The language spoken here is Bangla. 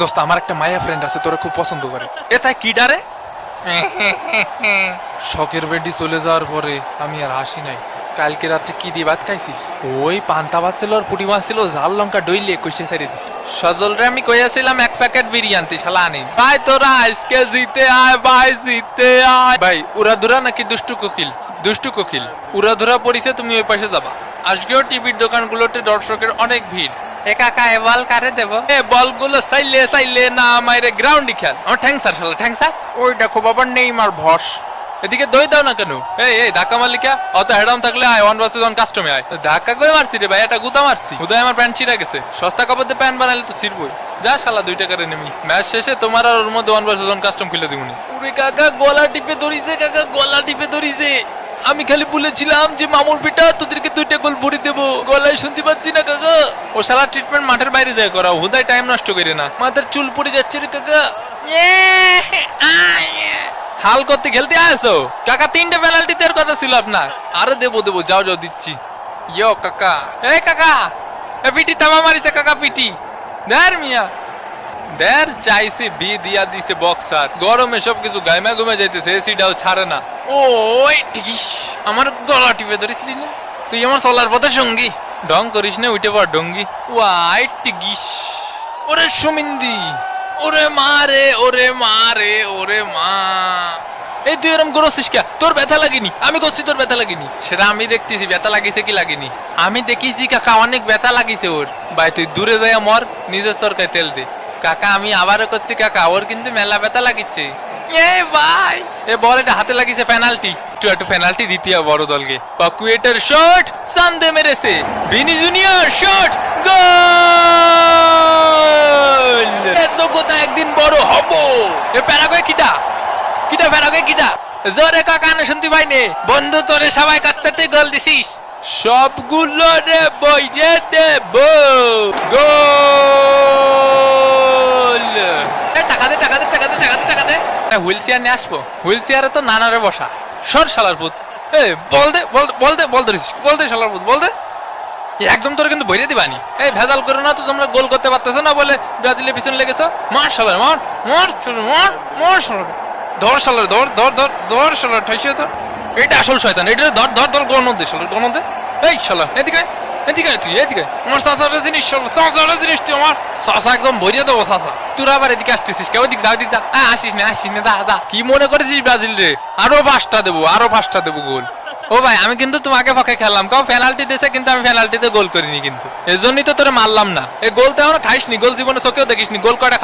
দোস্ত আমার একটা মায়া ফ্রেন্ড আছে তোরা খুব পছন্দ করে। এ তাই কি ডারে? শখের বেডি চলে যাওয়ার পরে আমি আর হাসি নাই। কালকে রাত্রে কি দিয়ে ভাত খাইছিস? ওই পান্তা ভাত ছিল আর পুটি মাছ ছিল, ঝাল লঙ্কা ডইলে কষে ছেড়ে দিছি। সজল রে আমি কইয়াছিলাম এক প্যাকেট বিরিয়ানি শালা আনি। ভাই তোরা আজকে জিতে আয়, ভাই জিতে আয়। ভাই উড়াধুরা নাকি দুষ্টু কোকিল? দুষ্টু কোকিল উড়াধুরা পড়িছে, তুমি ওই পাশে যাবা। আজকেও টিভির দোকানগুলোতে দর্শকের অনেক ভিড়। এ কাকা এ বল কারে দেব? এ বলগুলো চাইলে চাইলে না মাইরে গ্রাউন্ডই খেল। আমার ঠ্যাংসার শালা ঠ্যাংসার। ওই দেখো বাবার নেইমার ভস। এদিকে দই দাও না কেন? এই ধাক্কা মালিকা অত হেডাম থাকলে আয় 1 vs 1 কাস্টমে আয়। ধাক্কা কই মারছি রে ভাই? এটা গুতা মারছি। গুতায় আমার প্যান্ট ছিঁড়া গেছে। সস্তা কাপড় দিয়ে প্যান্ট বানালে তো ছিড়বই। যা শালা 2 টাকার নেমি। ম্যাচ শেষে তোমার আর ওর মধ্যে 1 vs 1 কাস্টম খুলে দিবনি। ওরে কাকা গলা টিপে ধরিছে, কাকা গলা টিপে ধরিছে। আমি খালি বলেছিলাম যে মামুর পিটা তোদেরকে 2টা গোল ভরে দেবো, গলায় শুনতে পাচ্ছি না কাকা। ও শালা ট্রিটমেন্ট মাঠের বাইরে যায় করা, হুদায় টাইম নষ্ট করে না। মাথার চুল পড়ে যাচ্ছে রে কাকা। হাল করতে খেলতে আসো কাকা? 3টে পেনাল্টি দেওয়ার কথা ছিল আপনার। আরে দেবো যাও দিচ্ছি। ইয়ো কাকা, এই কাকা এ পিটি তামা মারিছে কাকা, পিটি দেয়ার মিয়া দের চাইছে বি দিয়া দিছে বক্সার। গরমে সবকিছু গাইমা ঘুমে যাইতেছে, এসিটাও ছাড়ে না। ওই ঠিকিস আমার গলা টিপে ধরেছিলি না? তুই আমার চলার পথে সঙ্গী। ঢং করিস না, উঠে পড় ডঙ্গি। ওয়াই টিকিস। ওরে সুমিন্দি, ওরে মা রে, ওরে মা রে, ওরে মা। এই তুই এরকম করছিস কে? তোর ব্যথা লাগেনি? আমি করছি তোর ব্যথা লাগেনি? সেটা আমি দেখতেছি ব্যথা লাগিছে কি লাগেনি। আমি দেখিছি কাকা অনেক ব্যথা লাগিছে ওর। ভাই তুই দূরে যাই মর, নিজের সরকায় তেল দে। কাকা আমি আবারও করছি কাকা, ওর কিন্তু মেলা ব্যথা লাগিছে। এ ভাই এ বল এটা হাতে লাগিছে পেনাল্টি। একটু পেনাল্টি দিতে হবে বড় দলকে। পাকুয়েটার শট সান্দে মেরেছে, ভিনি জুনিয়র শট গোল। এর যোগ্যতা একদিন বড় হবো। এ প্যারাগুয়ে কিটা কিটা প্যারাগুয়ে কিটা জোরে কাকা না শুনতে পাইনে। বন্ধু তোরে সবাই কাছতে গোল দিছিস, সবগুলো রে বইয়ে দেব গোল। টাকা দে টাকা দে টাকা দে টাকা দে টাকা দে। হুইল চেয়ার নিয়ে আসবো, হুইল চেয়ারে তো নানারে বসা। সর শালার পুত। বল দে বল দে বল ধরিস, বল দে শালার পুত, বল দে। একদম তোর কিন্তু বইরে দিবানি। এই ভেজাল করো না তো, তোমরা গোল করতে পারতেছো না বলে ব্রাজিলের পিছনে লেগেছো। মার শালার মার মার মার মার শালার। ধর শালার ধর ধর ধর ধর শালার ঠাইছে ধর। এটা আসল শয়তান, এটা ধর ধর ধর গণ দে শালার গণ দে। এই শালা এদিকে এদিকে তুই এদিকে। আমার চাচার জিনিস চাচার জিনিস তুই আমার চাচা একদম ভরিয়ে দেবো চাচা। তোরা আবার এদিকে আসতেছিস কেউ? দিক যা দিক যা। আসিস না দা যা। কি মনে করেছিস ব্রাজিল রে? আরো 5টা দেবো, আরো 5টা দেবো গোল। ও ভাই আমি কিন্তু তোমাকে পক্ষে খেললাম, কাউ পেনাল্টি দিয়েছে কিন্তু আমি পেনাল্টিতে গোল করিনি, কিন্তু এজন্যই তো তোরে মারলাম না। এই গোল তো এখনো খাইসনি, গোল জীবনে চোখেও দেখিসনি। গোল কয়টা